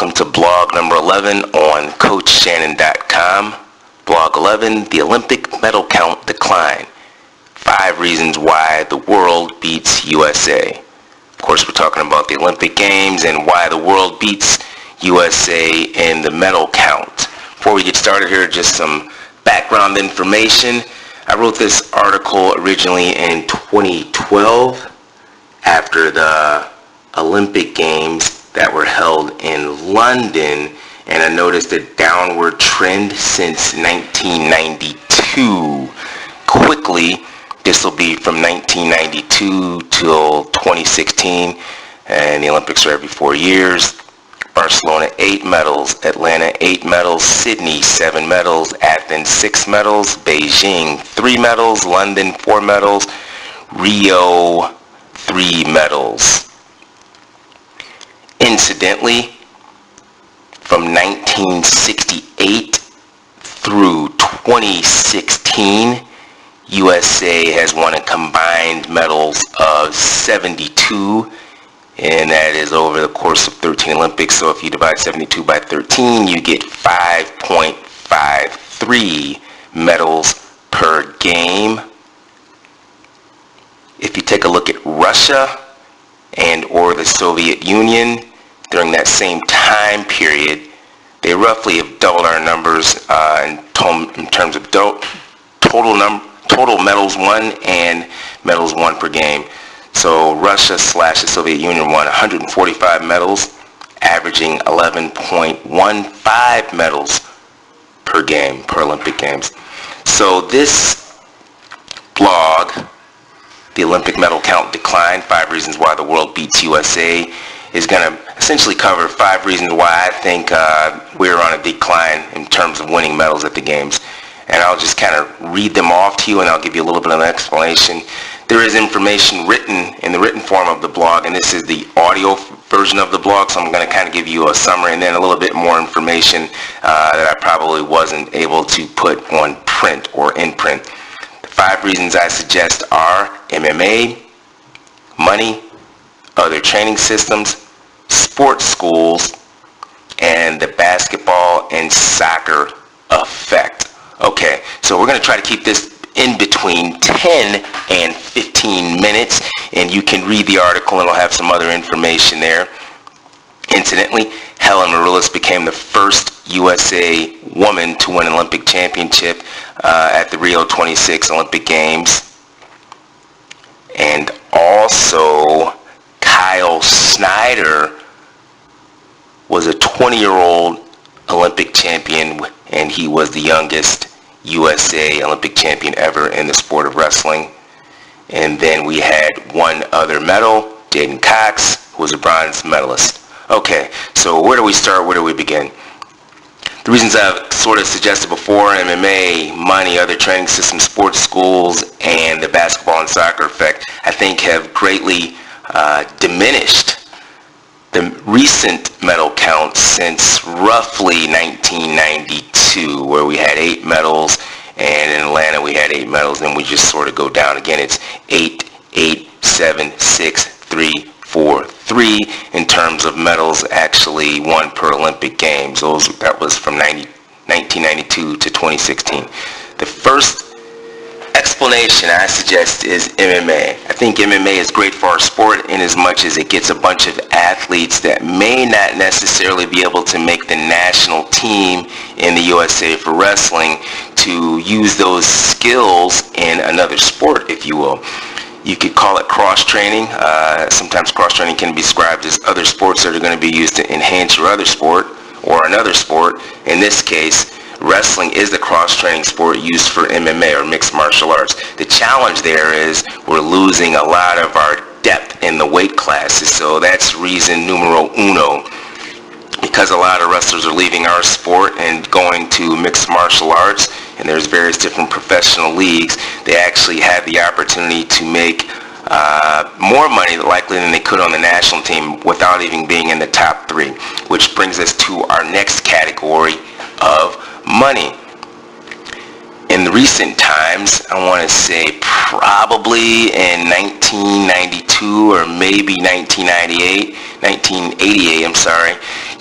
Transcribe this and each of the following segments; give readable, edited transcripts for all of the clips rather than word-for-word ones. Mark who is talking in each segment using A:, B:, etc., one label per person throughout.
A: welcome to blog number 11 on coachshannyn.com. Blog 11, the Olympic medal count decline. 5 reasons why the world beats USA. Of course, we're talking about the Olympic Games and why the world beats USA in the medal count. Before we get started here, just some background information. I wrote this article originally in 2012 after the Olympic Games that were held in London, and I noticed a downward trend since 1992. Quickly, this will be from 1992 till 2016, and the Olympics are every 4 years. Barcelona 8 medals, Atlanta 8 medals, Sydney 7 medals, Athens 6 medals, Beijing 3 medals, London 4 medals, Rio 3 medals. Incidentally, from 1968 through 2016, USA has won a combined medals of 72, and that is over the course of 13 Olympics. So if you divide 72 by 13, you get 5.53 medals per game. If you take a look at Russia and or the Soviet Union, during that same time period, they roughly have doubled our numbers in terms of total medals won and medals won per game. So Russia / the Soviet Union won 145 medals, averaging 11.15 medals per game, per Olympic Games. So this blog, the Olympic medal count decline, 5 reasons why the world beats USA, is going to essentially cover 5 reasons why I think we're on a decline in terms of winning medals at the Games. And I'll just kind of read them off to you, and I'll give you a little bit of an explanation. There is information written in the written form of the blog, and this is the audio version of the blog, so I'm going to kind of give you a summary and then a little bit more information that I probably wasn't able to put on print or in print. The 5 reasons I suggest are MMA, money, other training systems, sports schools, and the basketball and soccer effect. Okay, so we're going to try to keep this in between 10 and 15 minutes, and you can read the article and it'll have some other information there. Incidentally, Helen Maroulis became the first USA woman to win an Olympic championship at the Rio 26 Olympic Games. And also, Kyle Snyder was a 20-year-old Olympic champion, and he was the youngest USA Olympic champion ever in the sport of wrestling. And then we had one other medal, Jaden Cox, who was a bronze medalist. Okay, so where do we start? Where do we begin? The reasons I've sort of suggested before, MMA, money, other training systems, sports schools, and the basketball and soccer effect, I think have greatly diminished the recent medal count since roughly 1992, where we had 8 medals, and in Atlanta we had 8 medals, and we just sort of go down again. It's 8, 8, 7, 6, 3, 4, 3 in terms of medals actually won per Olympic Games. That was from 1992 to 2016. The first explanation I suggest is MMA. I think MMA is great for our sport in as much as it gets a bunch of athletes that may not necessarily be able to make the national team in the USA for wrestling to use those skills in another sport, if you will. You could call it cross-training. Sometimes cross-training can be described as other sports that are going to be used to enhance your other sport or another sport. In this case, wrestling is the cross-training sport used for MMA or mixed martial arts. The challenge there is we're losing a lot of our depth in the weight classes, so that's reason numero uno. Because a lot of wrestlers are leaving our sport and going to mixed martial arts, and there's various different professional leagues, they actually have the opportunity to make more money likely than they could on the national team without even being in the top 3, which brings us to our next category of money. In recent times, I want to say probably in 1992 or maybe 1988,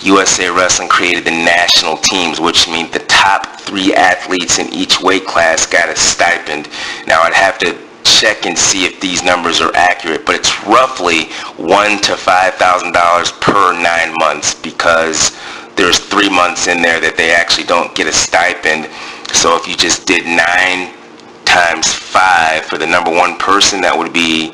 A: USA Wrestling created the national teams, which means the top 3 athletes in each weight class got a stipend. Now, I'd have to check and see if these numbers are accurate, but it's roughly $1,000 to $5,000 per 9 months, because there's 3 months in there that they actually don't get a stipend. So if you just did 9 times 5 for the number 1 person, that would be,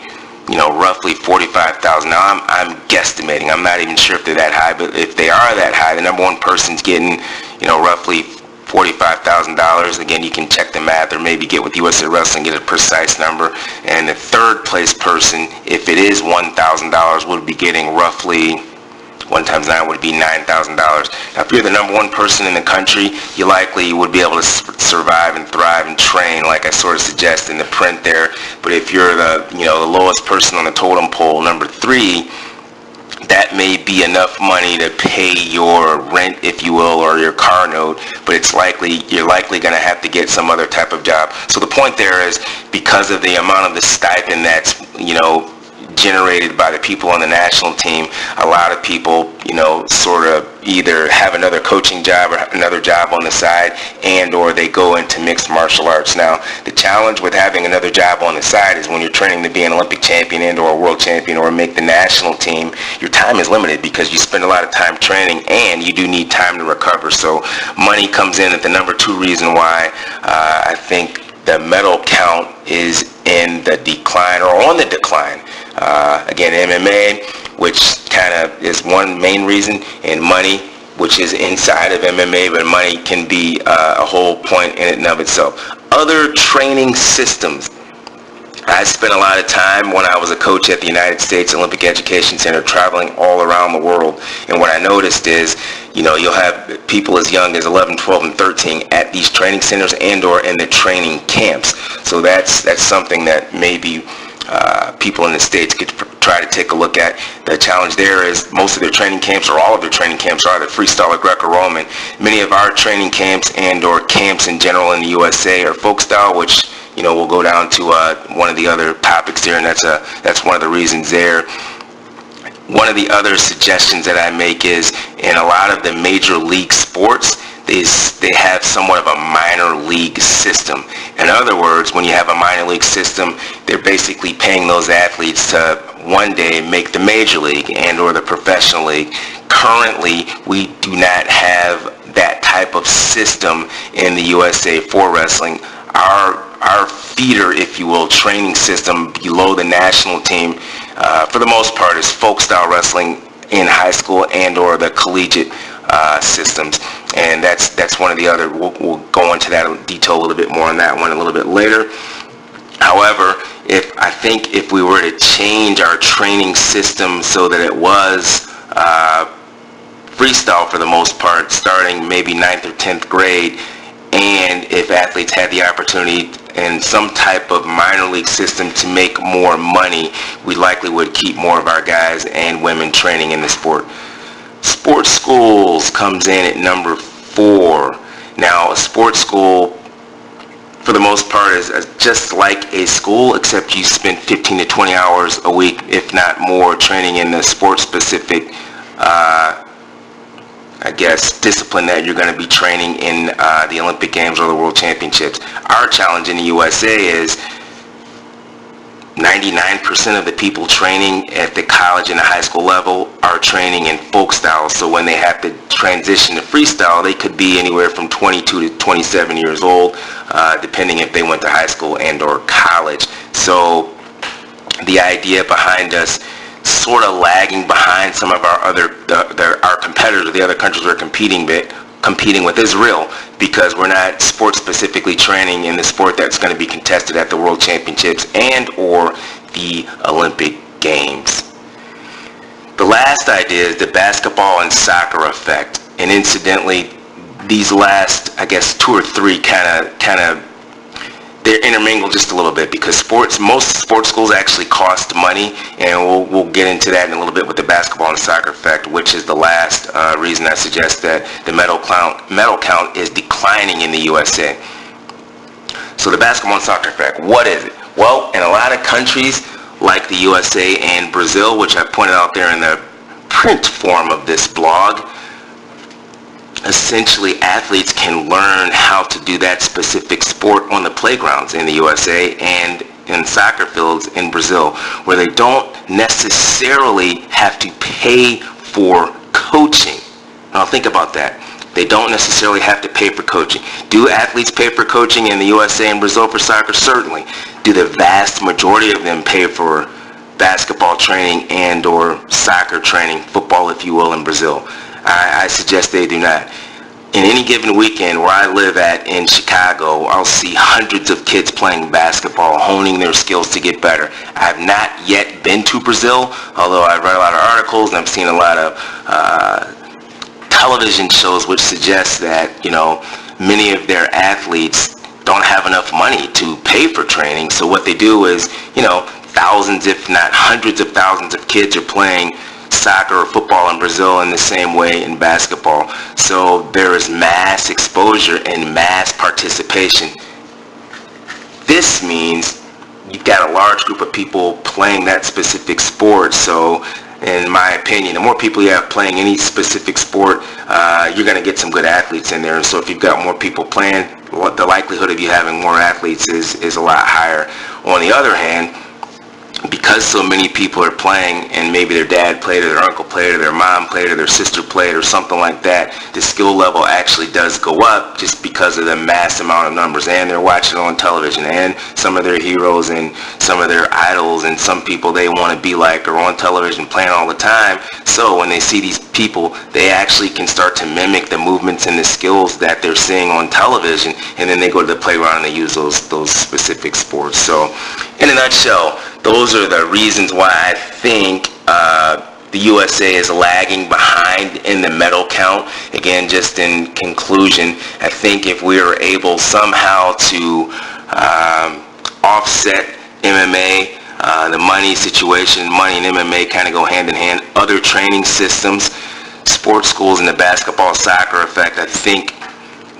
A: roughly $45,000. Now I'm guesstimating. I'm not even sure if they're that high, but if they are that high, the number 1 person's getting, roughly $45,000. Again, you can check the math or maybe get with USA Wrestling, get a precise number. And the 3rd place person, if it is $1,000, would be getting roughly 1 times 9 would be $9,000. Now, if you're the number 1 person in the country, you likely would be able to survive and thrive and train, like I sort of suggest in the print there. But if you're the lowest person on the totem pole, number 3, that may be enough money to pay your rent, if you will, or your car note, but you're likely going to have to get some other type of job. So the point there is, because of the amount of the stipend that's, generated by the people on the national team, a lot of people, sort of either have another coaching job or another job on the side, and or they go into mixed martial arts. Now, the challenge with having another job on the side is when you're training to be an Olympic champion and or a world champion or make the national team, your time is limited because you spend a lot of time training and you do need time to recover. So money comes in at the number 2 reason why I think the medal count is in the decline or on the decline. Again, MMA, which kind of is one main reason, and money, which is inside of MMA, but money can be a whole point in and of itself. Other training systems. I spent a lot of time when I was a coach at the United States Olympic Education Center traveling all around the world, and what I noticed is, you'll have people as young as 11, 12, and 13 at these training centers and or in the training camps. So that's something that maybe people in the States could try to take a look at. The challenge there is most of their training camps, or all of their training camps, are either freestyle or Greco-Roman. Many of our training camps and or camps in general in the USA are folk style, which we'll go down to one of the other topics there, and that's one of the reasons there. One of the other suggestions that I make is, in a lot of the major league sports, they have somewhat of a minor league system. In other words, when you have a minor league system, they're basically paying those athletes to one day make the major league and or the professional league. Currently, we do not have that type of system in the USA for wrestling. Our feeder, if you will, training system below the national team, for the most part, is folk style wrestling in high school and or the collegiate systems, and that's one of the other. We'll go into that in detail a little bit more on that one a little bit later. However, I think if we were to change our training system so that it was freestyle for the most part, starting maybe 9th or 10th grade, and if athletes had the opportunity in some type of minor league system to make more money, we likely would keep more of our guys and women training in the sport. Sports schools comes in at number 4. Now, a sports school, for the most part, is just like a school, except you spend 15 to 20 hours a week, if not more, training in the sports-specific discipline that you're going to be training in the Olympic Games or the World Championships. Our challenge in the USA is 99% of the people training at the college and the high school level are training in folk style. So when they have to transition to freestyle, they could be anywhere from 22 to 27 years old, depending if they went to high school and or college. So the idea behind us sort of lagging behind some of our our competitors, the other countries we're competing with, is real, because we're not sport specifically training in the sport that's going to be contested at the World Championships and or the Olympic Games. The last idea is the basketball and soccer effect, and incidentally, these last 2 or 3 kind of they're intermingled just a little bit, because most sports schools actually cost money, and we'll get into that in a little bit with the basketball and soccer effect, which is the last reason I suggest that the medal count is declining in the USA. So the basketball and soccer effect, what is it? Well, in a lot of countries like the USA and Brazil, which I pointed out there in the print form of this blog, essentially athletes can learn how to do that specific sport on the playgrounds in the USA and in soccer fields in Brazil, where they don't necessarily have to pay for coaching. Now think about that. They don't necessarily have to pay for coaching. Do athletes pay for coaching in the USA and Brazil for soccer? Certainly. Do the vast majority of them pay for basketball training and or soccer training, football if you will, in Brazil? I suggest they do not. In any given weekend where I live at in Chicago, I'll see hundreds of kids playing basketball, honing their skills to get better. I've not yet been to Brazil, although I've read a lot of articles and I've seen a lot of television shows which suggest that, many of their athletes don't have enough money to pay for training. So what they do is, thousands, if not hundreds of thousands of kids are playing soccer or football in Brazil in the same way in basketball. So there is mass exposure and mass participation. This means you've got a large group of people playing that specific sport. So in my opinion, the more people you have playing any specific sport, you're going to get some good athletes in there. And so if you've got more people playing, the likelihood of you having more athletes is a lot higher. On the other hand, because so many people are playing and maybe their dad played or their uncle played or their mom played or their sister played or something like that, the skill level actually does go up just because of the mass amount of numbers, and they're watching it on television, and some of their heroes and some of their idols and some people they want to be like are on television playing all the time. So when they see these people, they actually can start to mimic the movements and the skills that they're seeing on television, and then they go to the playground and they use those specific sports. So in a nutshell, those are the reasons why I think the USA is lagging behind in the medal count. Again, just in conclusion, I think if we are able somehow to offset MMA, the money situation, money and MMA kind of go hand in hand, other training systems, sports schools, and the basketball soccer effect, I think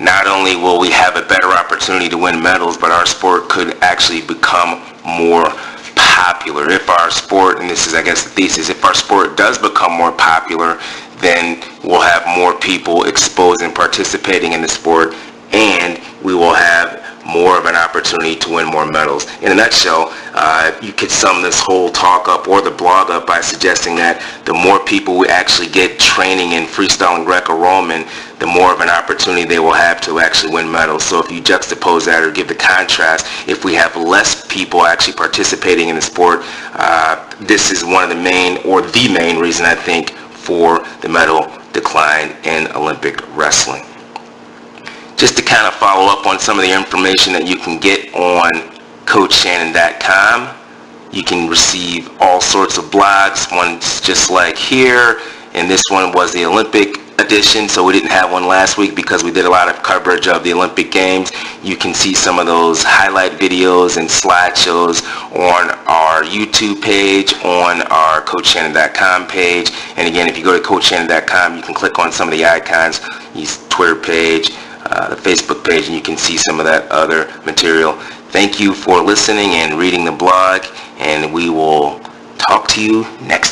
A: not only will we have a better opportunity to win medals, but our sport could actually become more popular. If our sport, and this is I guess the thesis, if our sport does become more popular, then we'll have more people exposed and participating in the sport, and we will have more of an opportunity to win more medals. In a nutshell, you could sum this whole talk up or the blog up by suggesting that the more people we actually get training in freestyle and Greco-Roman, the more of an opportunity they will have to actually win medals. So if you juxtapose that or give the contrast, if we have less people actually participating in the sport, this is one of the main, or the main reason I think for the medal decline in Olympic wrestling. Just to kind of follow up on some of the information that you can get on coachshannyn.com, you can receive all sorts of blogs. One's just like here, and this one was the Olympic edition, so we didn't have one last week because we did a lot of coverage of the Olympic Games. You can see some of those highlight videos and slideshows on our YouTube page, on our coachshannyn.com page. And again, if you go to coachshannyn.com, you can click on some of the icons, his Twitter page, the Facebook page, and you can see some of that other material. Thank you for listening and reading the blog, and we will talk to you next time.